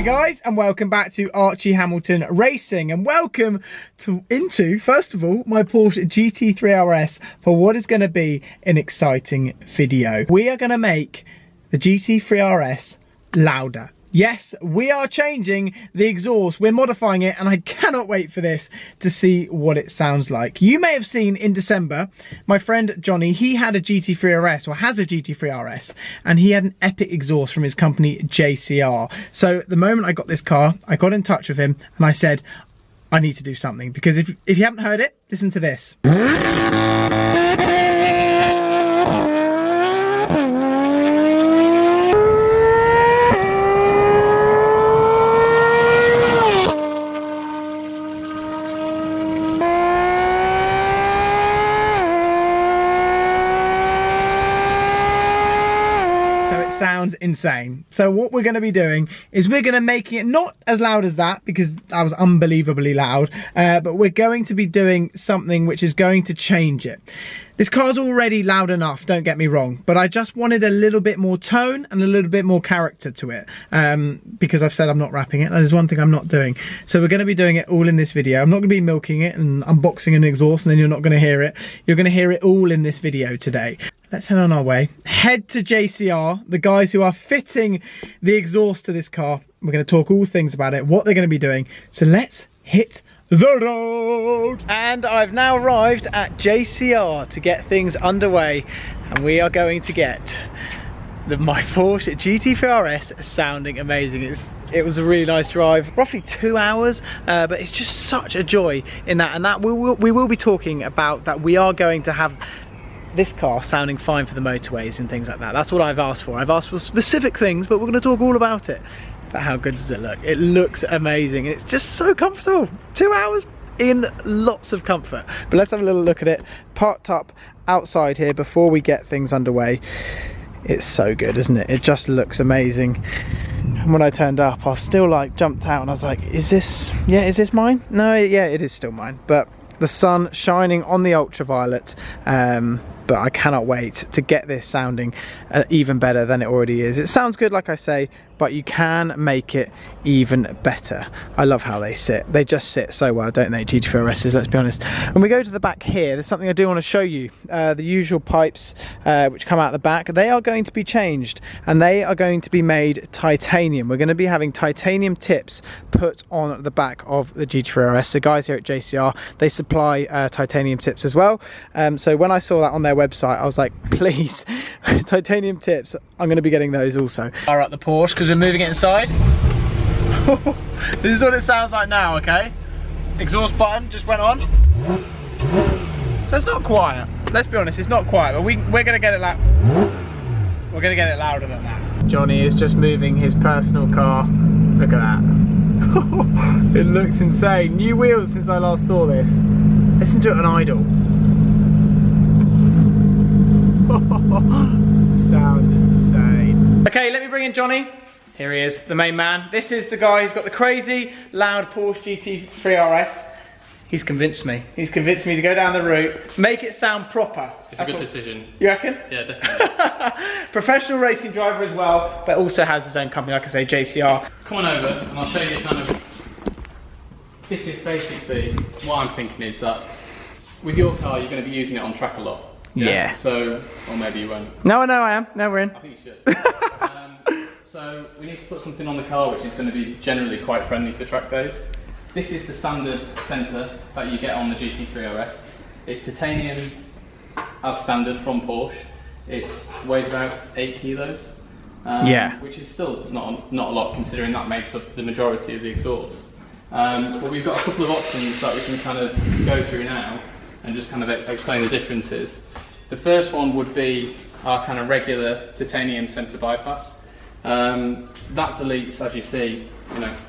Hi guys, and welcome back to Archie Hamilton Racing, and welcome into first of all my Porsche GT3 RS for what is going to be an exciting video. We are going to make the GT3 RS louder. Yes, we are changing the exhaust, we're modifying it, and I cannot wait for this to see what it sounds like. You may have seen in December, my friend Johnny, he had a GT3 RS, or has a GT3 RS, and he had an epic exhaust from his company JCR. So the moment I got this car, I got in touch with him, and I said, I need to do something, because if you haven't heard it, listen to this. Sounds insane. So what we're going to be doing is we're going to make it not as loud as that, because that was unbelievably loud, but we're going to be doing something which is going to change it. This car's already loud enough, don't get me wrong, but I just wanted a little bit more tone and a little bit more character to it, because I've said I'm not wrapping it. That is one thing I'm not doing. So we're going to be doing it all in this video. I'm not going to be milking it and unboxing an exhaust and then you're not going to hear it. You're going to hear it all in this video today. Let's head on our way. Head to JCR, the guys who are fitting the exhaust to this car. We're going to talk all things about it, what they're going to be doing. So let's hit the road. And I've now arrived at JCR to get things underway, and we are going to get my Porsche GT3 RS sounding amazing. It was a really nice drive, roughly 2 hours, but it's just such a joy in that. And that we will be talking about that. We are going to have this car sounding fine for the motorways and things like that. That's what I've asked for. I've asked for specific things, but we're going to talk all about it. But how good does it look? It looks amazing. It's just so comfortable. 2 hours in lots of comfort. But let's have a little look at it. Parked up outside here before we get things underway. It's so good, isn't it? It just looks amazing. And when I turned up, I was still like jumped out and I was like, is this mine? No, yeah, it is still mine. But the sun shining on the ultraviolet, but I cannot wait to get this sounding even better than it already is. It sounds good, like I say, but you can make it even better. I love how they sit. They just sit so well, don't they, GT3 RSs, let's be honest. When we go to the back here, there's something I do want to show you. The usual pipes which come out the back, they are going to be changed, and they are going to be made titanium. We're going to be having titanium tips put on the back of the GT3 RS. The guys here at JCR, they supply titanium tips as well. So when I saw that on their website, I was like, please, titanium tips, I'm going to be getting those also. Fire up the Porsche because we're moving it inside. This is what it sounds like now, okay? Exhaust button just went on. So it's not quiet. Let's be honest, it's not quiet, but we're going to get it loud. We're going to get it louder than that. Johnny is just moving his personal car. Look at that. It looks insane. New wheels since I last saw this. Listen to it on idle. Sounds insane. Okay, let me bring in Johnny. Here he is, the main man. This is the guy who's got the crazy loud Porsche GT3 RS. He's convinced me. He's convinced me to go down the route, make it sound proper. It's a good decision. You reckon? Yeah, definitely. Professional racing driver as well, but also has his own company, like I say, JCR. Come on over and I'll show you kind of... This is basically, what I'm thinking is that with your car, you're going to be using it on track a lot. Yeah. So, or maybe you won't. No, I am. No, we're in. I think you should. So we need to put something on the car which is going to be generally quite friendly for track days. This is the standard centre that you get on the GT3 RS. It's titanium as standard from Porsche. It weighs about 8 kilos, which is still not a lot considering that makes up the majority of the exhaust. But we've got a couple of options that we can kind of go through now and just kind of explain the differences. The first one would be our kind of regular titanium centre bypass. That deletes, as you see,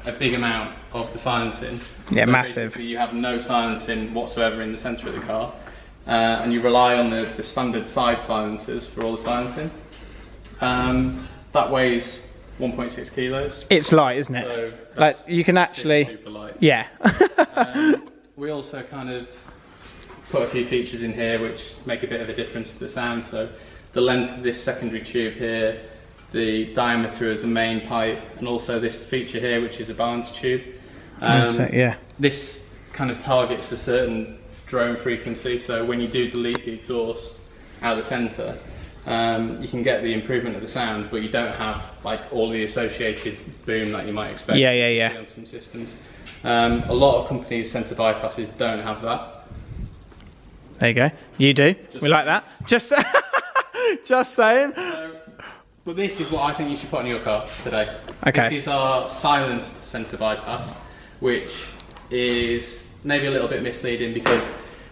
a big amount of the silencing. Yeah, so massive. You have no silencing whatsoever in the centre of the car, and you rely on the standard side silencers for all the silencing. That weighs 1.6 kilos. It's light, isn't it? So like you can actually. Super light. Yeah. We also kind of put a few features in here which make a bit of a difference to the sound. So the length of this secondary tube here the diameter of the main pipe, and also this feature here, which is a balance tube. Yeah. This kind of targets a certain drone frequency, so when you do delete the exhaust out of the centre, you can get the improvement of the sound, but you don't have like all the associated boom that you might expect to see on some systems. A lot of companies' centre bypasses don't have that. There you go. You do. We like that. Just saying. But this is what I think you should put on your car today. Okay. This is our silenced centre bypass, which is maybe a little bit misleading because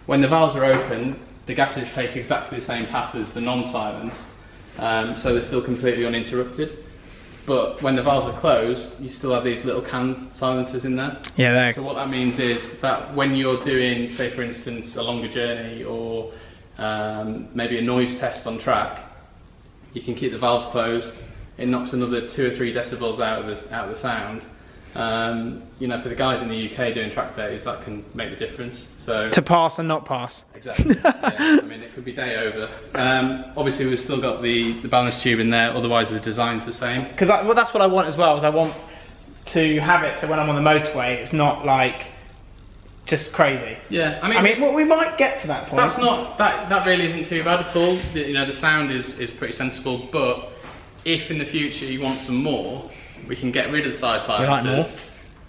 when the valves are open, the gases take exactly the same path as the non-silenced, so they're still completely uninterrupted. But when the valves are closed, you still have these little can silencers in there. Yeah. So what that means is that when you're doing, say for instance, a longer journey or maybe a noise test on track, you can keep the valves closed. It knocks another 2 or 3 decibels out of the sound. You know, for the guys in the UK doing track days, that can make the difference. So to pass and not pass. Exactly. Yeah. I mean, it could be day over. Obviously, we've still got the balance tube in there. Otherwise, the design's the same. Because well, that's what I want as well. Is I want to have it so when I'm on the motorway, it's not like just crazy. Yeah. I mean, well, we might get to that point. That's not that really isn't too bad at all. You know, the sound is pretty sensible. But if in the future you want some more, we can get rid of the side silencers,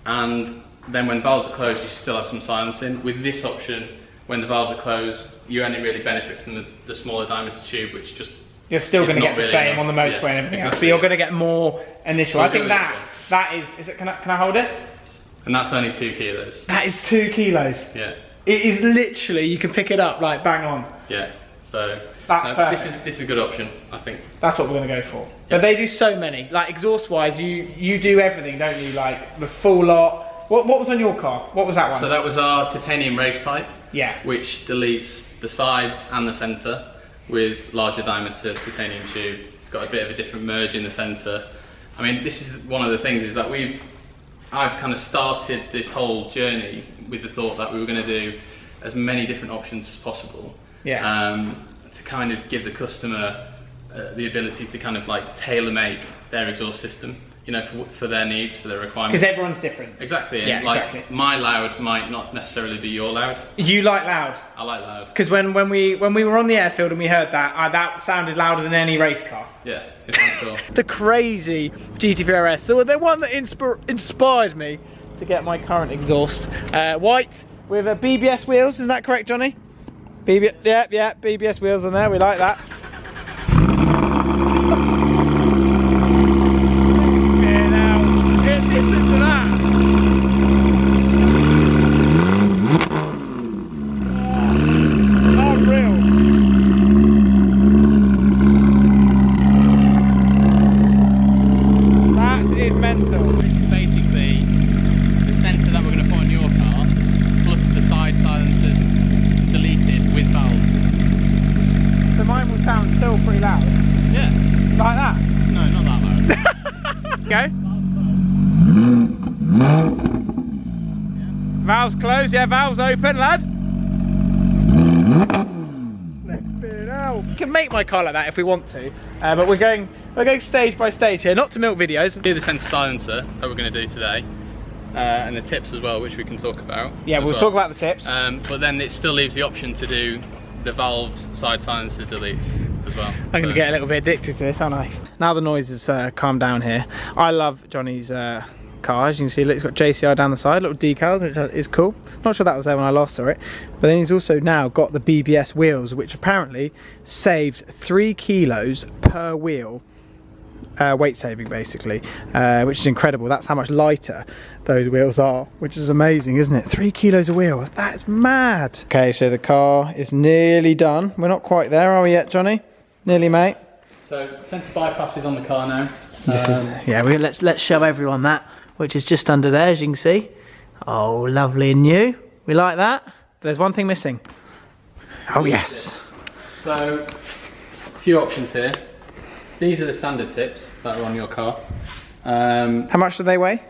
and then when valves are closed, you still have some silencing. With this option, when the valves are closed, you only really benefit from the smaller diameter tube, which just you're still going to get the really same enough. on the motorway and everything else, but you're going to get more initial. So I think that is it. Can I hold it? And that's only 2 kilos. That is 2 kilos. Yeah. It is literally, you can pick it up like bang on. Yeah. So that's this is a good option, I think. That's what we're going to go for. Yeah. But they do so many. Like exhaust wise, you do everything, don't you? Like the full lot. What was on your car? What was that one? So that was our titanium race pipe. Yeah. Which deletes the sides and the centre with larger diameter titanium tube. It's got a bit of a different merge in the centre. I mean, this is one of the things is that I've kind of started this whole journey with the thought that we were going to do as many different options as possible. Yeah. To kind of give the customer the ability to kind of like tailor make their exhaust system, you know, for their needs, for their requirements. Because everyone's different. Exactly. And yeah, like, exactly. My loud might not necessarily be your loud. You like loud? I like loud. Because when we were on the airfield and we heard that, that sounded louder than any race car. Yeah, it's not cool. The crazy GT3 RS. So the one that inspired me to get my current exhaust. White with BBS wheels, is that correct, Johnny? Yeah, BBS wheels on there, we like that. Yeah, now, listen to that. Oh, unreal. That is mental. This is basically the centre that we're going to put on your car, plus the side silencers deleted with valves. So mine will sound still pretty loud. Yeah. Like that? No, not that loud. Go. Valves closed, yeah, valves open, lad. We can make my car like that if we want to, but we're going stage by stage here, not to milk videos. Do the centre silencer that we're going to do today, and the tips as well, which we can talk about. Yeah, we'll talk about the tips. But then it still leaves the option to do the valved side silencer deletes as well. I'm going to get a little bit addicted to this, aren't I? Now the noise has calmed down here. I love Johnny's car. As you can see, look, it's got JCR down the side, little decals, which is cool. Not sure that was there when I last saw it. But then he's also now got the BBS wheels, which apparently saved 3 kilos per wheel. Weight saving basically, which is incredible. That's how much lighter those wheels are, which is amazing, isn't it? 3 kilos a wheel, that's mad. Okay, so the car is nearly done. We're not quite there, are we yet, Johnny? Nearly, mate. So centre bypass is on the car now. This is, yeah, let's show everyone that, which is just under there, as you can see. Oh, lovely and new. We like that. There's one thing missing. Oh yes. So a few options here. These are the standard tips that are on your car. How much do they weigh?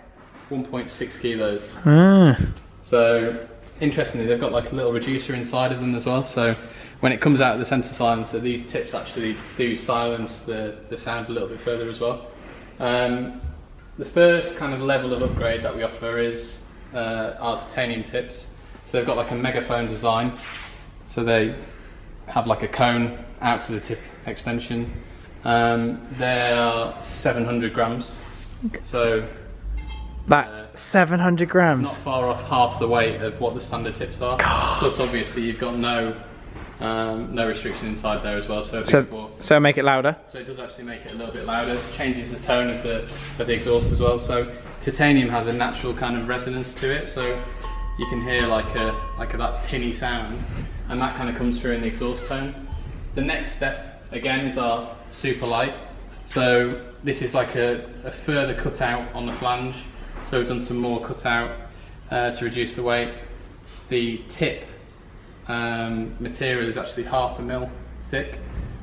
1.6 kilos. Ah. So, interestingly, they've got like a little reducer inside of them as well. So, when it comes out of the centre silencer, these tips actually do silence the sound a little bit further as well. The first kind of level of upgrade that we offer is our titanium tips. So they've got like a megaphone design. So they have like a cone out to the tip extension. They are 700 grams. So that 700 grams. Not far off half the weight of what the standard tips are. God. Plus, obviously, you've got no restriction inside there as well. So make it louder. So it does actually make it a little bit louder. Changes the tone of the exhaust as well. So titanium has a natural kind of resonance to it. So you can hear like that tinny sound, and that kind of comes through in the exhaust tone. The next step again is our super light. So this is like a further cutout on the flange. So we've done some more cutout to reduce the weight. The tip material is actually 0.5 mm thick,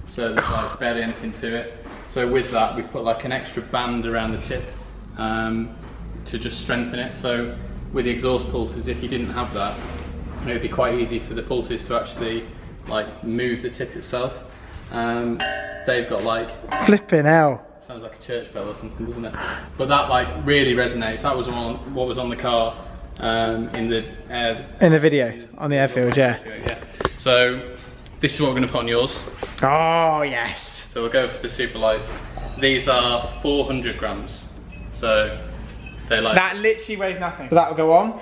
so there's like barely anything to it. So with that, we put like an extra band around the tip to just strengthen it. So with the exhaust pulses, if you didn't have that, it would be quite easy for the pulses to actually like move the tip itself. They've got like flipping hell. Sounds like a church bell or something, doesn't it? But that like really resonates. That was what was on the car in the video on the airfield, yeah. So this is what we're going to put on yours. Oh yes. So we'll go for the super lights. These are 400 grams. So they're like that literally weighs nothing. So that will go on,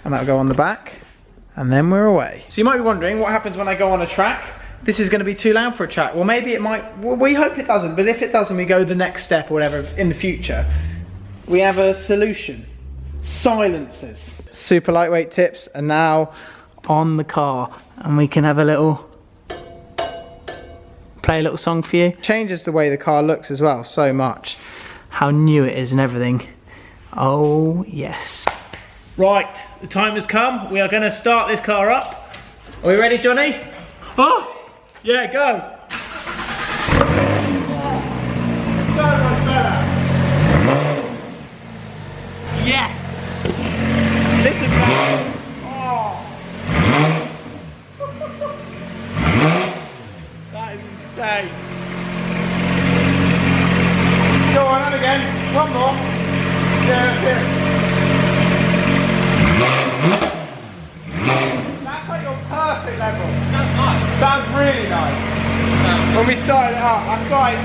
and that will go on the back, and then we're away. So you might be wondering what happens when I go on a track. This is going to be too loud for a track. Well, maybe it might. Well, we hope it doesn't. But if it doesn't, we go the next step or whatever in the future. We have a solution. Silencers. Super lightweight tips are now on the car, and we can have a little play a little song for you. Changes the way the car looks as well so much. How new it is and everything. Oh yes. Right, the time has come. We are going to start this car up. Are we ready, Johnny? Oh! Yeah, go! So much better! Yes! Listen back! Oh! That is insane! Go on, and again! One more! Yeah, that's it! That's like your perfect level. Sounds nice. Sounds really nice. When we started it up, I started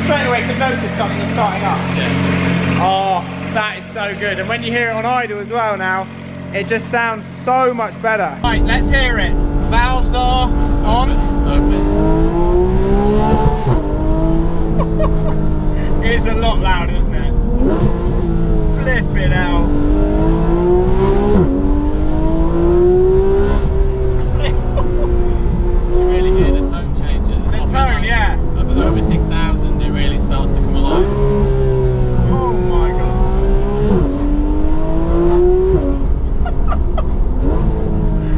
straight away to notice something was starting up. Yeah. Oh, that is so good. And when you hear it on idle as well now, it just sounds so much better. Right, let's hear it. Valves are on. It's a lot louder, isn't it? Flipping out. Over 6,000, it really starts to come alive. Oh my god.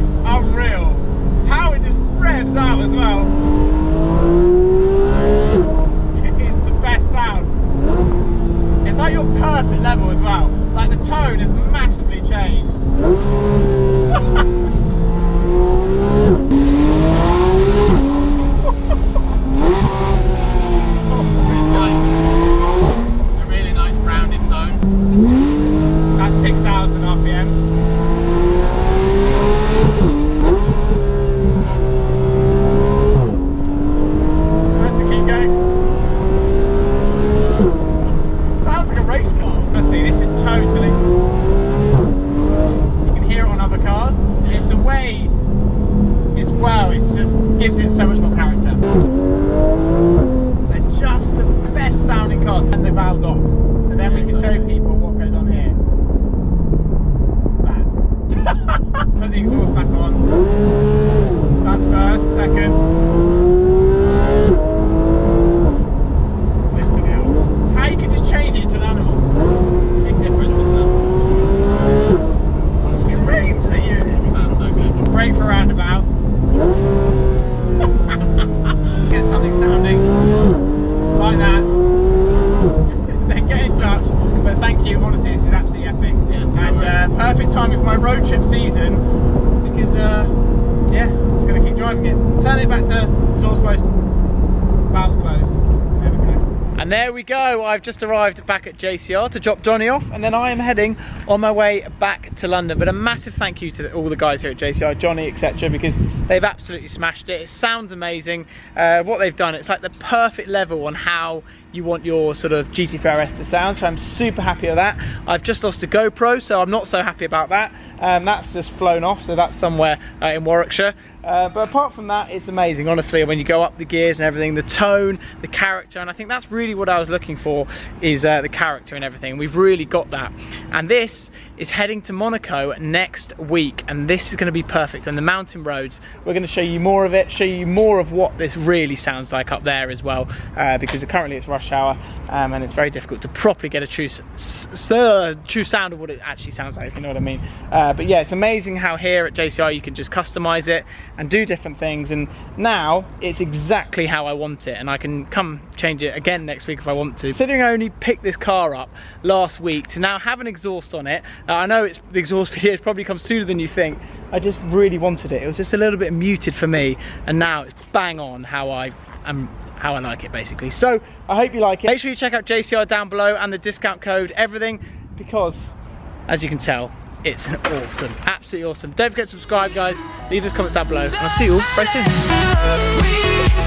It's unreal. It's how it just revs out as well. It's the best sound. It's like your perfect level as well. Like the tone has massively changed. Gives it so much more character. They're just the best sounding cars. And the valves off, so then we can show people what goes on here. That. Put the exhaust back on. That's first, second. Flipping out. It's how you can just change it to an animal. Big difference, isn't it? Screams at you. It sounds so good. Brake for roundabout. Get something sounding like that, then get in touch. But thank you, honestly, this is absolutely epic. Yeah, and perfect timing for my road trip season because yeah, just going to keep driving it. Turn it back to exhaust post. Valves closed. There we go. And there we go. I've just arrived back at JCR to drop Johnny off, and then I am heading on my way back to London. But a massive thank you to all the guys here at JCR, Johnny, etc., because they've absolutely smashed it. It sounds amazing. What they've done, it's like the perfect level on how you want your sort of GT3 RS to sound, so I'm super happy with that. I've just lost a GoPro, so I'm not so happy about that. That's just flown off, so that's somewhere in Warwickshire. But apart from that, it's amazing, honestly, when you go up the gears and everything, the tone, the character, and I think that's really what I was looking for, is the character and everything. We've really got that. And this is heading to Monaco next week, and this is going to be perfect. And the mountain roads, we're going to show you more of it, show you more of what this really sounds like up there as well, because currently it's rush hour, and it's very difficult to properly get a true sound of what it actually sounds like, if you know what I mean. But yeah, it's amazing how here at JCR you can just customize it and do different things, and now it's exactly how I want it, and I can come change it again next week if I want to. Considering I only picked this car up last week, to now have an exhaust on it, I know the exhaust video has probably come sooner than you think. I just really wanted it. It was just a little bit muted for me, and now it's bang on how I like it, basically. So I hope you like it. Make sure you check out JCR down below and the discount code, everything, because as you can tell, it's awesome, absolutely awesome. Don't forget to subscribe, guys. Leave those comments down below, and I'll see you all very soon.